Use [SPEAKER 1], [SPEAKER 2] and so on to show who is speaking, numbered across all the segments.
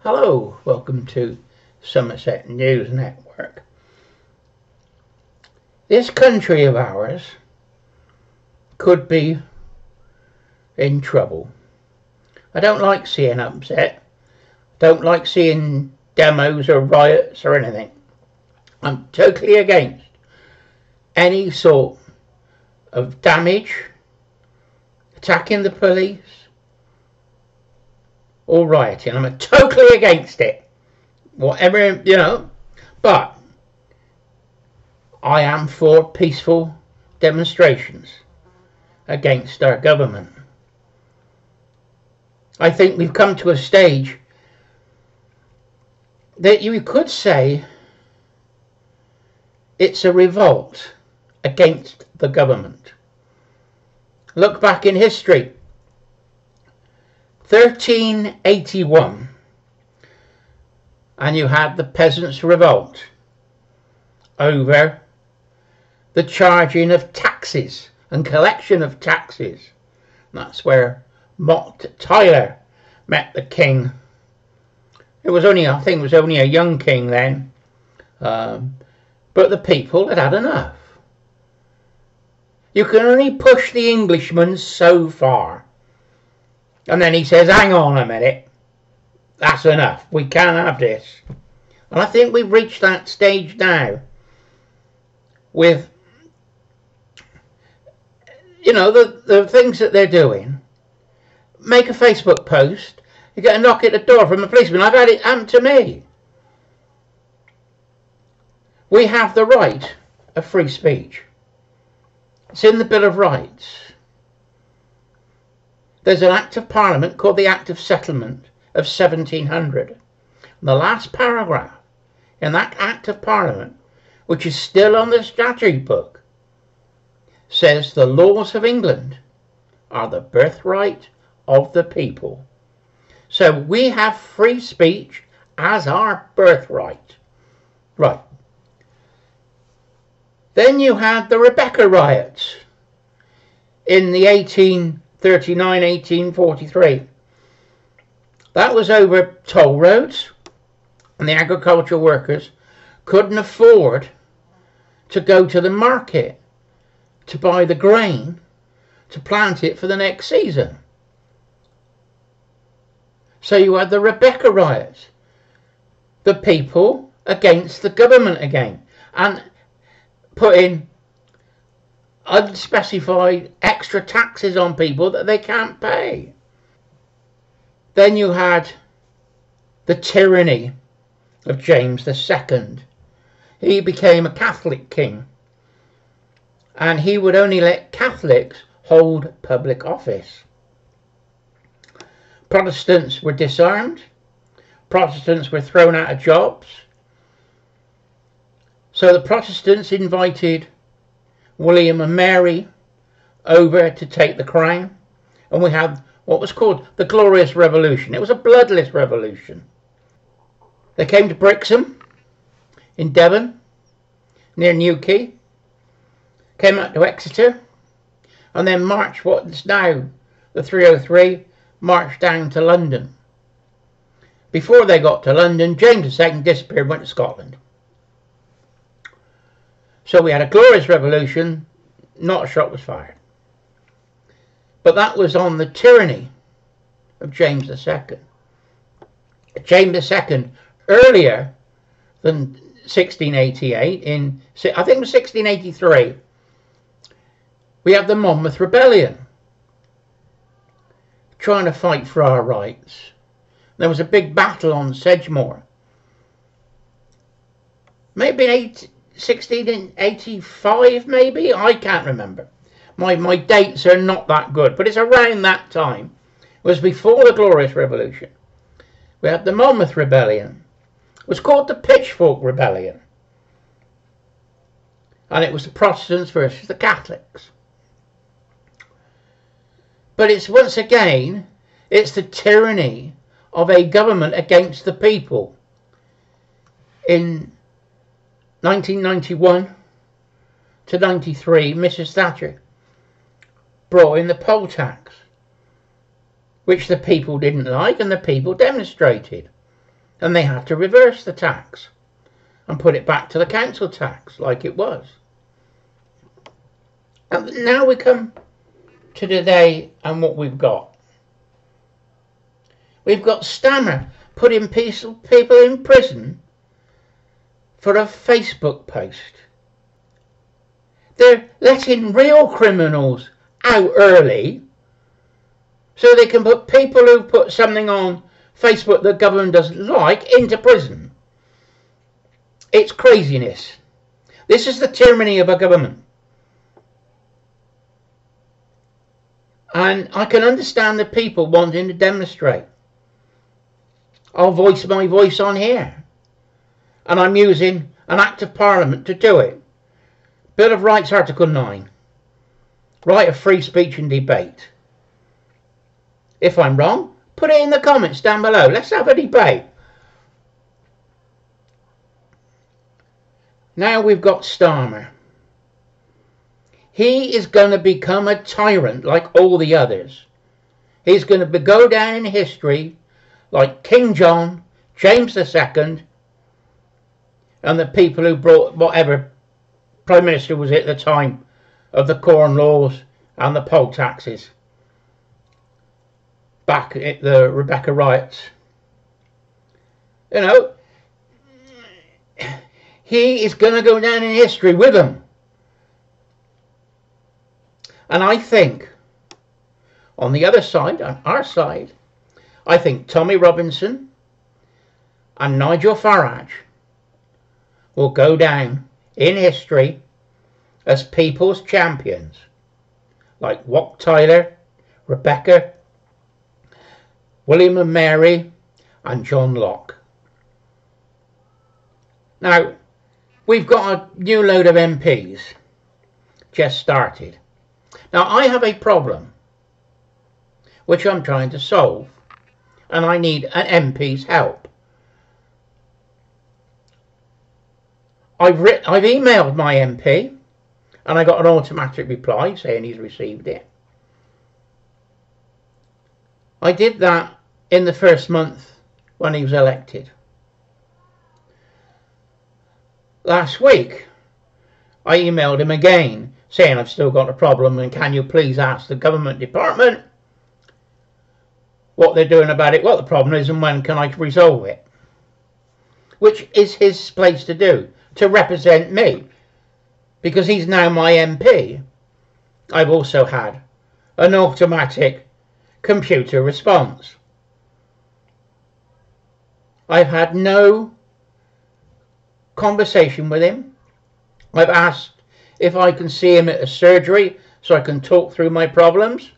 [SPEAKER 1] Hello, welcome to Somerset News Network. This country of ours could be in trouble. I don't like seeing upset. Don't like seeing demos or riots or anything. I'm totally against any sort of damage, attacking the police, or rioting. I'm totally against it. Whatever, but I am for peaceful demonstrations against our government. I think we've come to a stage that you could say it's a revolt against the government. Look back in history. 1381, and you had the Peasants' Revolt over the charging of taxes and collection of taxes. That's where Wat Tyler met the king. I think it was only a young king then, but the people had had enough. You can only push the Englishman so far. And then he says, hang on a minute, that's enough, we can't have this. And I think we've reached that stage now with, the things that they're doing. Make a Facebook post, you get a knock at the door from a policeman. I've had it happen to me. We have the right of free speech. It's in the Bill of Rights. There's an Act of Parliament called the Act of Settlement of 1700. And the last paragraph in that Act of Parliament, which is still on the statute book, says the laws of England are the birthright of the people. So we have free speech as our birthright. Right. Then you had the Rebecca riots in the 1843. That was over toll roads, and the agricultural workers couldn't afford to go to the market to buy the grain to plant it for the next season. So you had the Rebecca riots, the people against the government again, and putting unspecified extra taxes on people that they can't pay. Then you had the tyranny of James II. He became a Catholic king, and he would only let Catholics hold public office. Protestants were disarmed. Protestants were thrown out of jobs. So the Protestants invited William and Mary over to take the crown, and we had what was called the Glorious Revolution. It was a bloodless revolution. They came to Brixham in Devon, near Newquay, came up to Exeter, and then marched what's now the 303, marched down to London. Before they got to London, James II disappeared, went to Scotland. So we had a glorious revolution, not a shot was fired. But that was on the tyranny of James II. James II, earlier than 1688, I think it was 1683, we have the Monmouth Rebellion, trying to fight for our rights. There was a big battle on Sedgemoor. Maybe 1685, maybe? I can't remember. My dates are not that good, but it's around that time. It was before the Glorious Revolution. We had the Monmouth Rebellion. It was called the Pitchfork Rebellion. And it was the Protestants versus the Catholics. But it's once again, it's the tyranny of a government against the people. In 1991 to 93, Mrs. Thatcher brought in the poll tax, which the people didn't like, and the people demonstrated. and they had to reverse the tax and put it back to the council tax like it was. And now we come to today and what we've got. We've got Starmer putting people in prison for a Facebook post. They're letting real criminals out early so they can put people who put something on Facebook the government doesn't like into prison. It's craziness. This is the tyranny of a government. And I can understand the people wanting to demonstrate. I'll voice my voice on here. And I'm using an Act of Parliament to do it. Bill of Rights, Article 9. Right of free speech and debate. If I'm wrong, put it in the comments down below. Let's have a debate. Now we've got Starmer. He is going to become a tyrant like all the others. He's going to go down in history like King John, James II, and the people who brought whatever Prime Minister was at the time of the Corn Laws and the poll taxes back at the Rebecca riots. You know, he is going to go down in history with them. And I think, on the other side, on our side, I think Tommy Robinson and Nigel Farage will go down in history as people's champions, like Wat Tyler, Rebecca, William and Mary, and John Locke. Now, we've got a new load of MPs just started. Now, I have a problem which I'm trying to solve, and I need an MP's help. I've emailed my MP, and I got an automatic reply saying he's received it. I did that in the first month when he was elected. Last week, I emailed him again saying I've still got a problem and can you please ask the government department what they're doing about it, what the problem is, and when can I resolve it. Which is his place to do, to represent me, because he's now my MP. I've also had an automatic computer response. I've had no conversation with him. I've asked if I can see him at a surgery so I can talk through my problems.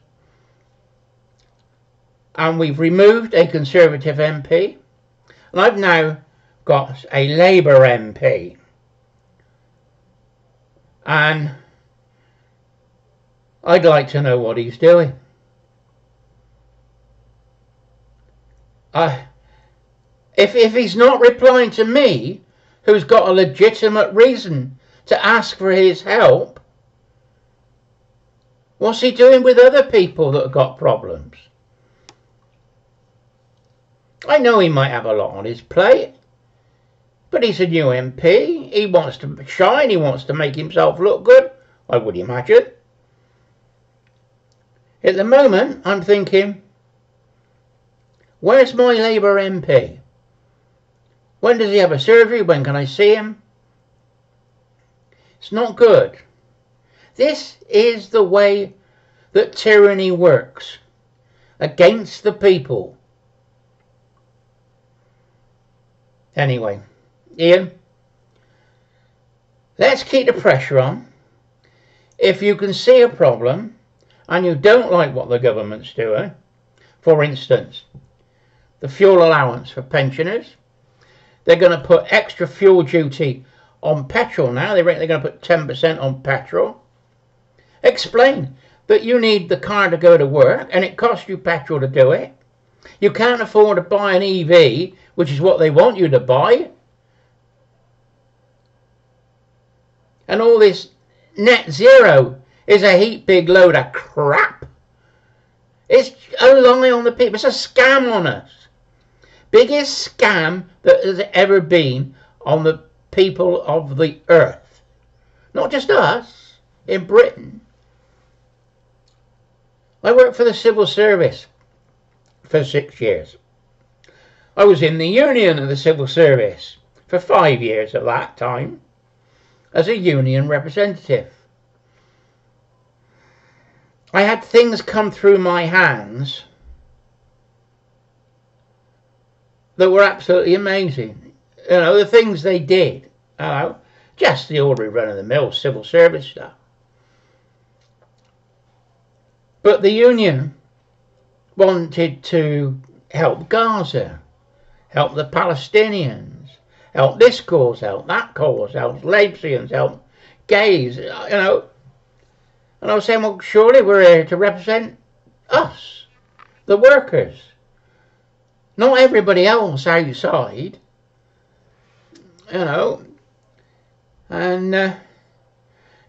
[SPEAKER 1] And we've removed a Conservative MP. And I've now got a Labour MP. And I'd like to know what he's doing. If he's not replying to me, who's got a legitimate reason to ask for his help, what's he doing with other people that have got problems? I know he might have a lot on his plate, but he's a new MP. He wants to shine, he wants to make himself look good, I would imagine. At the moment, I'm thinking, where's my Labour MP? When does he have a surgery? When can I see him? It's not good. This is the way that tyranny works, against the people. Anyway, Ian, let's keep the pressure on. If you can see a problem and you don't like what the government's doing, for instance, the fuel allowance for pensioners, they're going to put extra fuel duty on petrol now. They reckon they're going to put 10% on petrol. Explain that you need the car to go to work and it costs you petrol to do it. You can't afford to buy an EV, which is what they want you to buy. And all this net zero is a heap big load of crap. It's a lie on the people. It's a scam on us. biggest scam that has ever been on the people of the earth. Not just us, in Britain. I worked for the civil service for 6 years. I was in the union of the civil service for 5 years at that time as a union representative. I had things come through my hands that were absolutely amazing. You know, the things they did. You know, just the ordinary run-of-the-mill civil service stuff. But the union wanted to help Gaza, help the Palestinians, help this cause, help that cause, help lesbians, help gays, you know. And I was saying, well, surely we're here to represent us, the workers, not everybody else outside, you know. And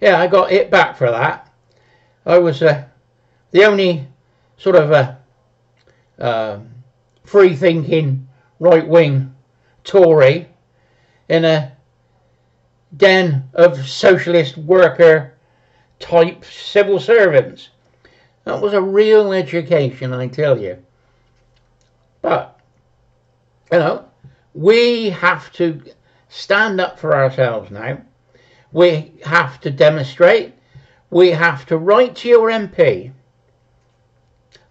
[SPEAKER 1] yeah, I got hit back for that. I was the only sort of free-thinking, right-wing Tory in a den of socialist worker type civil servants. That was a real education, I tell you. But, you know, we have to stand up for ourselves now. We have to demonstrate. We have to write to your MP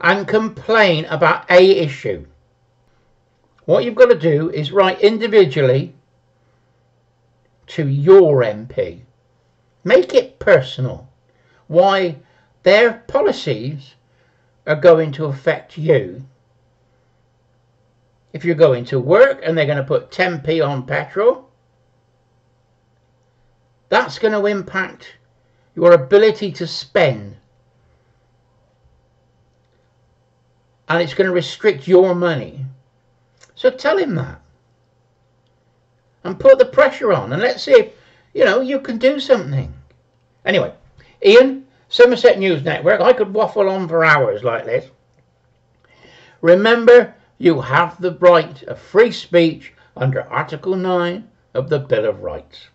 [SPEAKER 1] and complain about a issue. What you've got to do is write individually to your MP. Make it personal. Why their policies are going to affect you. If you're going to work and they're going to put 10p on petrol, that's going to impact your ability to spend. And it's going to restrict your money. So tell him that. And put the pressure on. And let's see if, you know, you can do something. Anyway, Ian, Somerset News Network. I could waffle on for hours like this. Remember, you have the right of free speech under Article 9 of the Bill of Rights.